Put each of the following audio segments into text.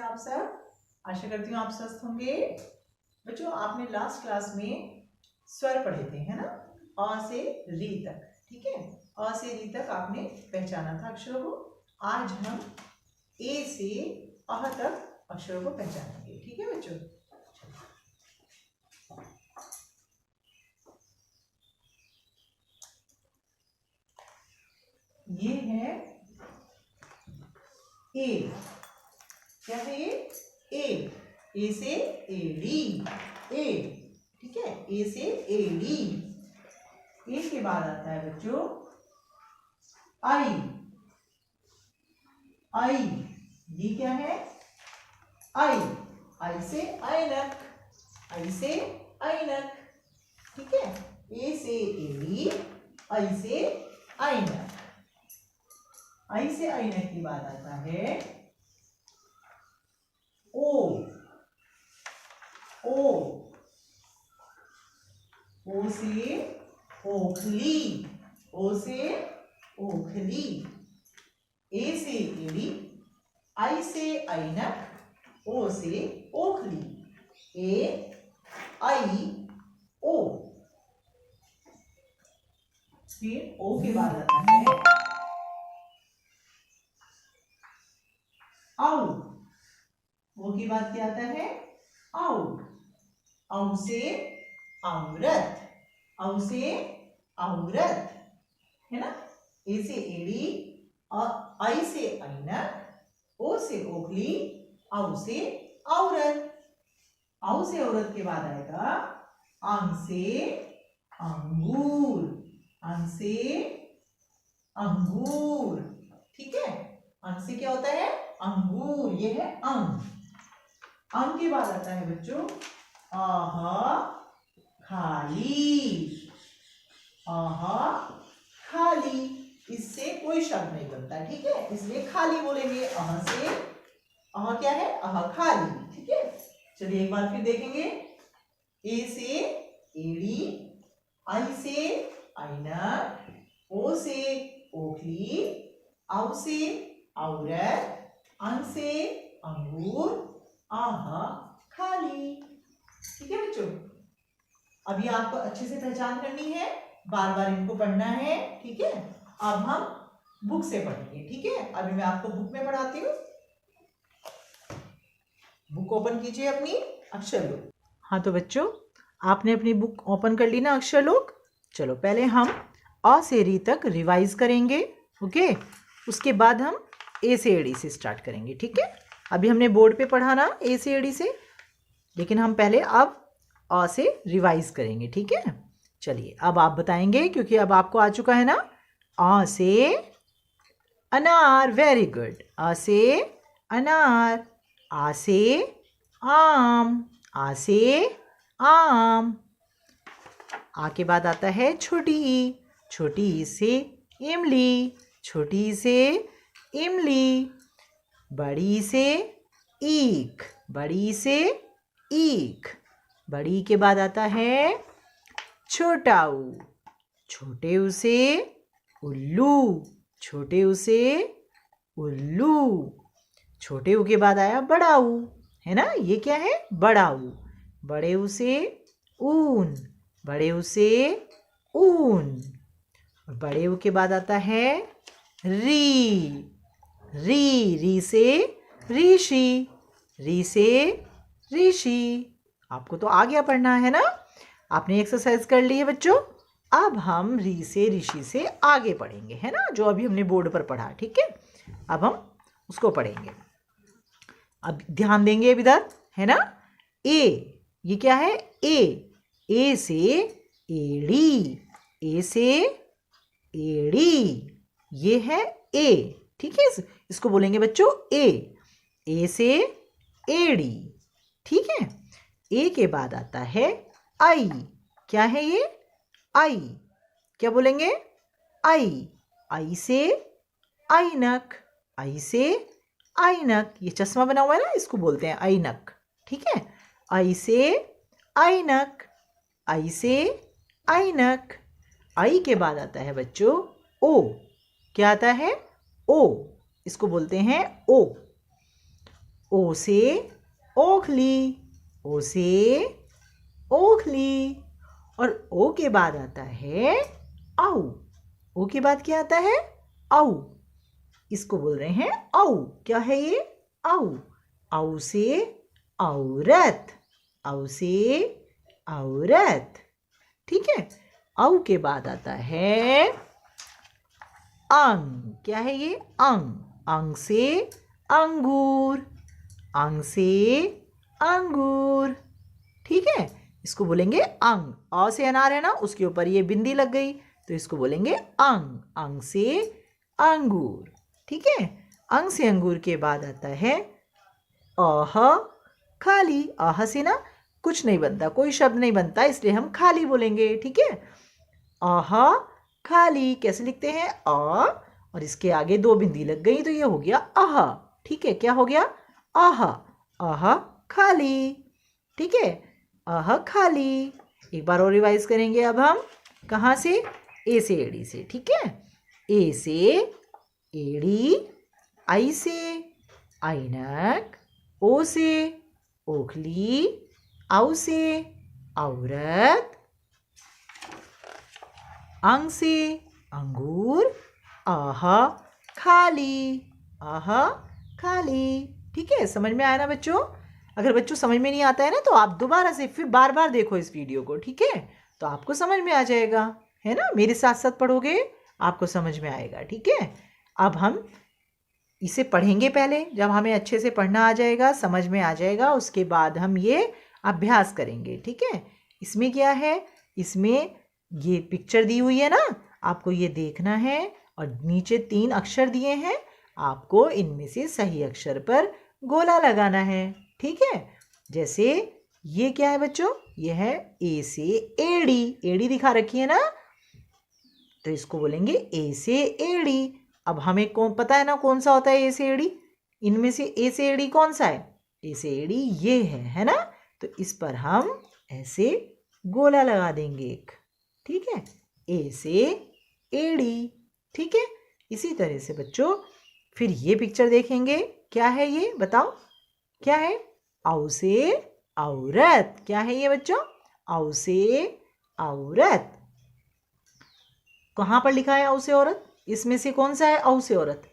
हैं आप सब? आशा करती हूँ आप स्वस्थ होंगे। बच्चों, आपने लास्ट क्लास में स्वर पढ़े थे, है ना? अ से री तक, ठीक है? अ से री तक आपने पहचाना था अक्षरों को। आज हम ए से अह तक अक्षरों को पहचानेंगे, ठीक है बच्चों? ये है ए। क्या है ये? ए से एड़ी, ए, ठीक है? ए से एड़ी। ए के बाद आता है बच्चों आई। आई, ये क्या है? आई। आई से ऐनक, आई से ऐनक, ठीक है? ए से एड़ी, आई से ऐनक। आई से ऐनक की बात आता है ओ। ओ, ओ से ओखली, ओ से ओखली। ए से एड़ी, आई से ऐनक, ओ से ओखली। ए आई ओ। फिर ओ के बाद आता है औ। ओ के बाद क्या आता है? औ। औ से औरत, औ से औरत, है ना? ए से एड़ी, आई से ऐनक, ओ से ओखली, औ से औरत। औ से औरत के बाद आएगा अंग से अंगूर, अंग से अंगूर, ठीक है? अंग से क्या होता है? अंगूर, ये है अंग। अंग के बाद आता है बच्चों आहा खाली, आहा खाली। इससे कोई शब्द नहीं बनता, ठीक है? इसलिए खाली बोलेंगे अह से। अह क्या है? अह खाली, ठीक है? चलिए एक बार फिर देखेंगे। ए से एड़ी, आई से ऐनक, ओ से ओखली, औ से औरत, अंग से अंगूर, आहा खाली, ठीक है बच्चों? अभी आपको अच्छे से पहचान करनी है, बार बार इनको पढ़ना है, ठीक है? अब हम बुक से पढ़ेंगे, ठीक है? अभी मैं आपको बुक में पढ़ाती हूँ। बुक ओपन कीजिए अपनी, अक्षर लोक। हाँ तो बच्चों, आपने अपनी बुक ओपन कर ली ना अक्षर लोक? चलो पहले हम अ से री तक रिवाइज करेंगे, ओके? उसके बाद हम ए से एड़ी से स्टार्ट करेंगे, ठीक है? अभी हमने बोर्ड पे पढ़ा ना ए से एड़ी से, लेकिन हम पहले अब अ से रिवाइज करेंगे, ठीक है? चलिए अब आप बताएंगे, क्योंकि अब आपको आ चुका है ना। अ से अनार, वेरी गुड। अ से अनार। आ से आम, आ से आम। आ के बाद आता है छोटी ई, छोटी ई से इमली, छोटी ई से इमली। बड़ी से ईख, बड़ी से ईख। बड़ी के बाद आता है छोटा ऊ, छोटे ऊ से उल्लू, छोटे ऊ से उल्लू। छोटे ऊ के बाद आया बड़ा ऊ, है ना? ये क्या है? बड़ा ऊ। बड़े ऊ से ऊन, बड़े ऊ से ऊन। बड़े ऊ के बाद आता है री, री, री से ऋषि, री से ऋषि। आपको तो आ गया पढ़ना, है ना? आपने एक्सरसाइज कर ली है बच्चों। अब हम री से ऋषि से आगे पढ़ेंगे, है ना? जो अभी हमने बोर्ड पर पढ़ा, ठीक है? अब हम उसको पढ़ेंगे। अब ध्यान देंगे इधर, है ना? ए, ये क्या है? ए। ए से एड़ी, ए से एड़ी, ये है ए, ठीक है? इसको बोलेंगे बच्चों ए। ए से एड़ी, ठीक है? ए के बाद आता है आई। क्या है ये? आई। क्या बोलेंगे? आई। आई से ऐनक, आई से ऐनक। ये चश्मा बना हुआ है ना, इसको बोलते हैं ऐनक, ठीक है? आई से ऐनक, आई से ऐनक। आई के बाद आता है बच्चों ओ। क्या आता है? ओ, इसको बोलते हैं ओ। ओ से ओखली, ओ से ओखली। और ओ के बाद आता है औ। ओ के बाद क्या आता है? औ। इसको बोल रहे हैं औ। क्या है ये? औ। औ से औरत, औ से औरत। ठीक है। औ के बाद आता है अंग। क्या है ये? अंग। अंग से अंगूर, अंग से अंगूर। ठीक है। इसको बोलेंगे अंग। अ से अनार है ना, उसके ऊपर ये बिंदी लग गई तो इसको बोलेंगे अंग। अंग से अंगूर। ठीक है। अंग से अंगूर के बाद आता है अह खाली। अह से ना कुछ नहीं बनता, कोई शब्द नहीं बनता, इसलिए हम खाली बोलेंगे। ठीक है। अह खाली कैसे लिखते हैं? और इसके आगे दो बिंदी लग गई तो ये हो गया अह। ठीक है। क्या हो गया? अह। अह खाली। ठीक है। अह खाली। एक बार और रिवाइज करेंगे अब हम। कहाँ से? ए से एड़ी से। ठीक है। ए से एड़ी, आई से ऐनक, ओ से ओखली, औ से औरत, अंग से अंगूर, आह खाली, आह खाली। ठीक है। समझ में आया ना बच्चों? अगर बच्चों समझ में नहीं आता है ना तो आप दोबारा से फिर बार बार देखो इस वीडियो को। ठीक है। तो आपको समझ में आ जाएगा, है ना? मेरे साथ साथ पढ़ोगे आपको समझ में आएगा। ठीक है। अब हम इसे पढ़ेंगे पहले, जब हमें अच्छे से पढ़ना आ जाएगा, समझ में आ जाएगा, उसके बाद हम ये अभ्यास करेंगे। ठीक है। इसमें क्या है? इसमें ये पिक्चर दी हुई है ना, आपको ये देखना है और नीचे 3 अक्षर दिए हैं, आपको इनमें से सही अक्षर पर गोला लगाना है। ठीक है। जैसे ये क्या है बच्चों? ये है ए से एड़ी। एड़ी दिखा रखी है ना, तो इसको बोलेंगे ए से एड़ी। अब हमें कौन पता है ना कौन सा होता है ए से एड़ी? इनमें से ए से एड़ी कौन सा है? ए से एड़ी ये है ना? तो इस पर हम ऐसे गोला लगा देंगे एक। ठीक है। ए से एड़ी। ठीक है। इसी तरह से बच्चों फिर ये पिक्चर देखेंगे। क्या है ये? बताओ क्या है? औ से औरत। क्या है ये बच्चों? औ से औरत। कहाँ पर लिखा है औ से औरत? इसमें से कौन सा है औ से औरत?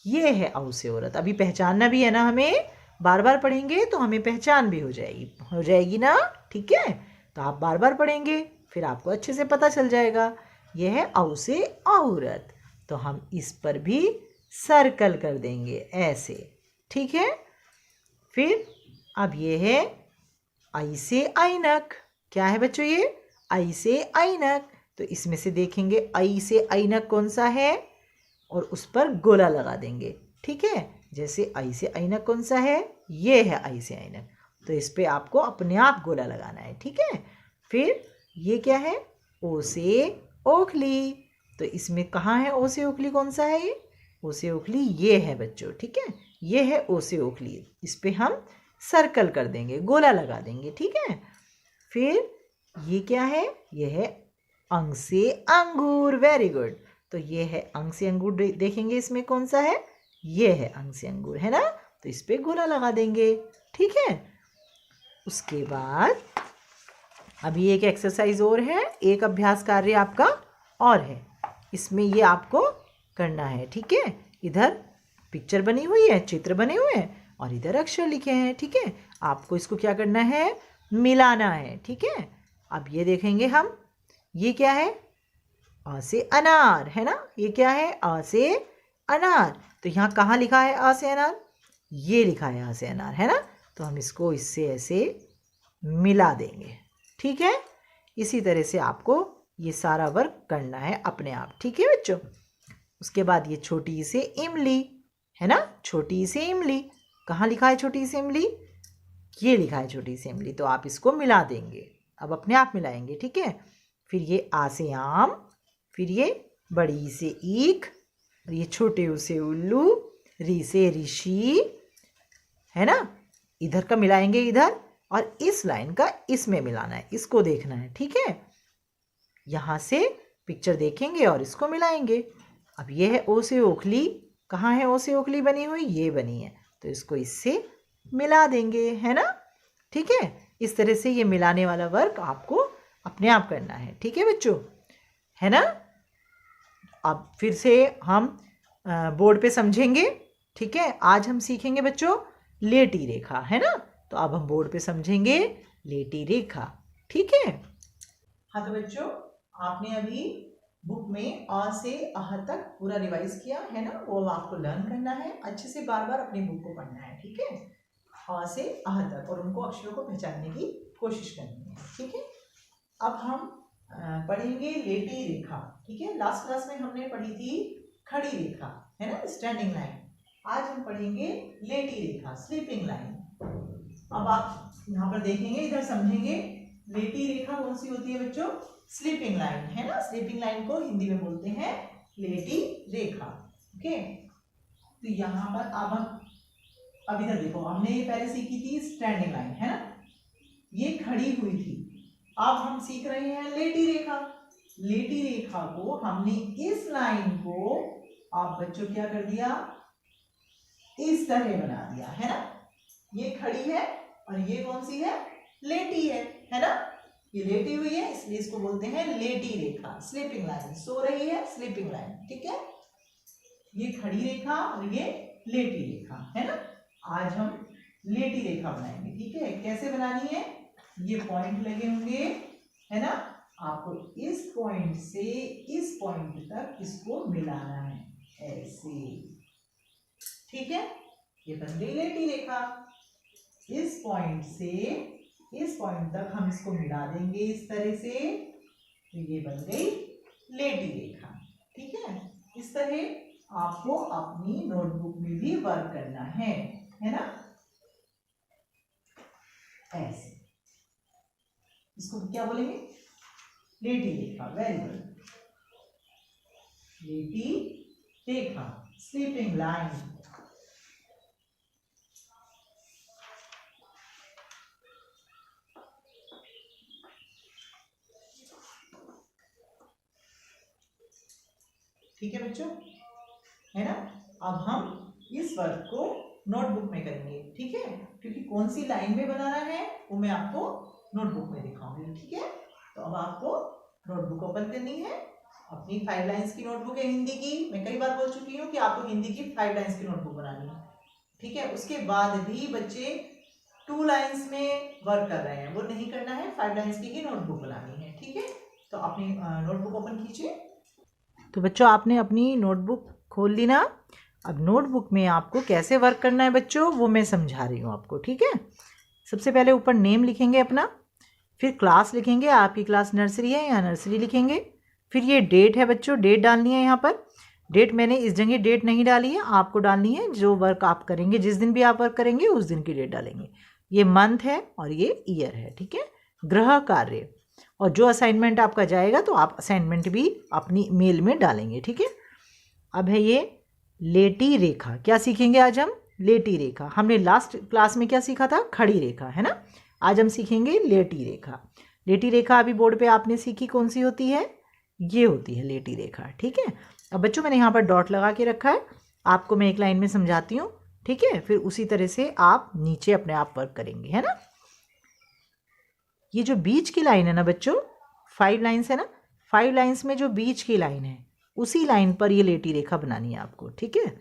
ये है औ से औरत। अभी पहचानना भी है ना हमें, बार बार पढ़ेंगे तो हमें पहचान भी हो जाएगी ना। ठीक है। तो आप बार बार पढ़ेंगे फिर आपको अच्छे से पता चल जाएगा। यह है औ से औरत, तो हम इस पर भी सर्कल कर देंगे ऐसे। ठीक है। फिर अब ये है आई से ऐनक। क्या है बच्चों ये? आई से ऐनक। तो इसमें से देखेंगे आई से ऐनक कौन सा है और उस पर गोला लगा देंगे। ठीक है। जैसे आई से ऐनक कौन सा है? ये है आई से ऐनक, तो इस पे आपको अपने आप गोला लगाना है। ठीक है। फिर ये क्या है? ओ से ओखली। तो इसमें कहाँ है ओ से ओखली? कौन सा है ये? ओ से ओखली ये है बच्चों। ठीक है। ये है ओ से ओखली। इस पे हम सर्कल कर देंगे, गोला लगा देंगे। ठीक है। फिर ये क्या है? ये है अंग से अंगूर। Very good. तो ये है अंग से अंगूर। देखेंगे इसमें कौन सा है? ये है अंग से अंगूर, है ना? तो इस पे गोला लगा देंगे। ठीक है। उसके बाद अभी एक एक्सरसाइज और है, एक अभ्यास कार्य आपका और है। इसमें ये आपको करना है। ठीक है। इधर पिक्चर बनी हुई है, चित्र बने हुए हैं और इधर अक्षर लिखे हैं। ठीक है। आपको इसको क्या करना है? मिलाना है। ठीक है। अब ये देखेंगे हम, ये क्या है? अ से अनार, है ना? ये क्या है? अ से अनार। तो यहाँ कहाँ लिखा है अ से अनार? ये लिखा है अ से अनार, है ना? तो हम इसको इससे ऐसे मिला देंगे। ठीक है। इसी तरह से आपको ये सारा वर्क करना है अपने आप। ठीक है बच्चों। उसके बाद ये छोटी सी इमली, है ना? छोटी सी इमली कहाँ लिखा है? छोटी सी इमली ये लिखा है छोटी सी इमली। तो आप इसको मिला देंगे, अब अपने आप मिलाएंगे। ठीक है। फिर ये आ से आम, फिर ये बड़ी से ईख, और ये छोटे ऊ से उल्लू, री से ऋषि, है ना? इधर का मिलाएंगे इधर, और इस लाइन का इसमें मिलाना है, इसको देखना है। ठीक है। यहाँ से पिक्चर देखेंगे और इसको मिलाएंगे। अब ये है ओ से ओखली। कहाँ है ओ से ओखली बनी हुई? ये बनी है, तो इसको इससे मिला देंगे, है ना। ठीक है, इस तरह से ये मिलाने वाला वर्क आपको अपने आप करना है। ठीक है बच्चों, है ना। अब फिर से हम बोर्ड पे समझेंगे। ठीक है, आज हम सीखेंगे बच्चों लेटी रेखा, है ना। तो अब हम बोर्ड पे समझेंगे लेटी रेखा। ठीक है। हाँ तो बच्चों, आपने अभी बुक में अ से अह तक पूरा रिवाइज किया है ना, वो आपको लर्न करना है। अच्छे से बार बार अपनी बुक को पढ़ना है। ठीक है, अ से अह तक, और उनको अक्षरों को पहचानने की कोशिश करनी है। ठीक है, अब हम पढ़ेंगे लेटी रेखा। ठीक है, लास्ट क्लास में हमने पढ़ी थी खड़ी रेखा, है ना, स्टैंडिंग लाइन। आज हम पढ़ेंगे लेटी रेखा, स्लीपिंग लाइन। अब आप यहाँ पर देखेंगे, इधर समझेंगे लेटी रेखा कौन सी होती है बच्चों, स्लीपिंग लाइन, है ना। स्लीपिंग लाइन को हिंदी में बोलते हैं लेटी रेखा। ओके, तो यहाँ पर अब इधर देखो, हमने ये पहले सीखी थी स्टैंडिंग लाइन, है ना, ये खड़ी हुई थी। अब हम सीख रहे हैं लेटी रेखा। लेटी रेखा को हमने इस लाइन को आप बच्चों क्या कर दिया, इस तरह बना दिया, है ना। ये खड़ी है और ये कौन सी है, लेटी है ना। ये लेटी हुई है, इसलिए इसको बोलते हैं लेटी रेखा, स्लीपिंग लाइन। सो रही है, स्लीपिंग लाइन। ठीक है, ये खड़ी रेखा और ये लेटी रेखा, है ना। आज हम लेटी रेखा बनाएंगे। ठीक है, कैसे बनानी है, ये पॉइंट लगे होंगे, है ना। आपको इस पॉइंट से इस पॉइंट तक इसको मिलाना है, ऐसे। ठीक है, ये बन गई लेटी रेखा। इस पॉइंट से इस पॉइंट तक हम इसको मिला देंगे इस तरह से, तो ये बन गई लेटी रेखा। ठीक है, इस तरह आपको अपनी नोटबुक में भी वर्क करना है ना, ऐसे। इसको क्या बोलेंगे, लेटी रेखा। वेरी गुड, लेटी रेखा, स्लीपिंग लाइन। ठीक है बच्चों, है ना। अब हम इस वर्क को नोटबुक में करेंगे। ठीक है, क्योंकि कौन सी लाइन में बनाना है वो मैं आपको नोटबुक में दिखाऊंगी। ठीक है, तो अब आपको नोटबुक ओपन करनी है। अपनी 5 लाइंस की नोटबुक है हिंदी की। मैं कई बार बोल चुकी हूँ कि आपको हिंदी की 5 लाइंस की नोटबुक बनानी है। ठीक है, उसके बाद भी बच्चे 2 लाइंस में वर्क कर रहे हैं, वो नहीं करना है, 5 लाइंस की ही नोटबुक बनानी है। ठीक है, तो अपनी नोटबुक ओपन कीजिए। तो बच्चों, आपने अपनी नोटबुक खोल ली ना। अब नोटबुक में आपको कैसे वर्क करना है बच्चों, वो मैं समझा रही हूँ आपको। ठीक है, सबसे पहले ऊपर नेम लिखेंगे अपना, फिर क्लास लिखेंगे, आपकी क्लास नर्सरी है या नर्सरी लिखेंगे। फिर ये डेट है बच्चों, डेट डालनी है यहाँ पर। डेट मैंने इस जगह डेट नहीं डाली है, आपको डालनी है जो वर्क आप करेंगे, जिस दिन भी आप वर्क करेंगे उस दिन की डेट डालेंगे। ये मंथ है और ये ईयर है। ठीक है, गृह कार्य, और जो असाइनमेंट आपका जाएगा तो आप असाइनमेंट भी अपनी मेल में डालेंगे। ठीक है, अब है ये लेटी रेखा। क्या सीखेंगे आज हम, लेटी रेखा। हमने लास्ट क्लास में क्या सीखा था, खड़ी रेखा, है ना। आज हम सीखेंगे लेटी रेखा। लेटी रेखा अभी बोर्ड पे आपने सीखी कौन सी होती है, ये होती है लेटी रेखा। ठीक है, अब बच्चों मैंने यहाँ पर डॉट लगा के रखा है, आपको मैं एक लाइन में समझाती हूँ। ठीक है, फिर उसी तरह से आप नीचे अपने आप वर्क करेंगे, है ना। ये जो बीच की लाइन है ना बच्चों, 5 लाइन्स है ना, 5 लाइन्स में जो बीच की लाइन है उसी लाइन पर ये लेटी रेखा बनानी है आपको। ठीक है,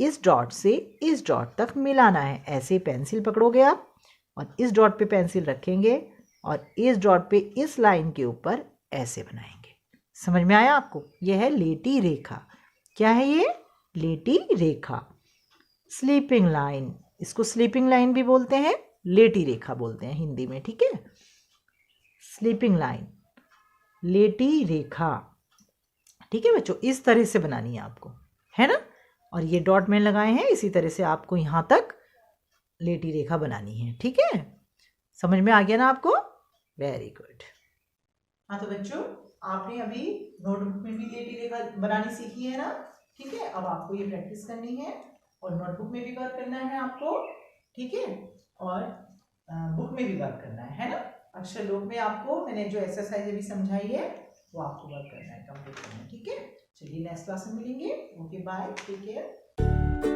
इस डॉट से इस डॉट तक मिलाना है। ऐसे पेंसिल पकड़ोगे आप और इस डॉट पे पेंसिल रखेंगे और इस डॉट पे इस लाइन के ऊपर ऐसे बनाएंगे। समझ में आया आपको, यह है लेटी रेखा। क्या है ये, लेटी रेखा, स्लीपिंग लाइन। इसको स्लीपिंग लाइन भी बोलते हैं, लेटी रेखा बोलते हैं हिंदी में। ठीक है, स्लीपिंग लाइन, लेटी रेखा। ठीक है बच्चों, इस तरह से बनानी है आपको, है ना। और ये डॉट मैंने लगाए हैं, इसी तरह से आपको यहाँ तक लेटी रेखा बनानी है। ठीक है, समझ में आ गया ना आपको, वेरी गुड। हाँ तो बच्चों, आपने अभी नोटबुक में भी लेटी रेखा बनानी सीखी है ना। ठीक है, अब आपको ये प्रैक्टिस करनी है और नोटबुक में भी वर्क करना है आपको। ठीक है, और बुक में भी वर्क करना है ना। अक्षर लोक में आपको मैंने जो एक्सरसाइज अभी समझाई है वो आपको वर्क करना है, कंप्लीट करना है। ठीक है, चलिए नेक्स्ट क्लास में मिलेंगे। Okay, bye, take care.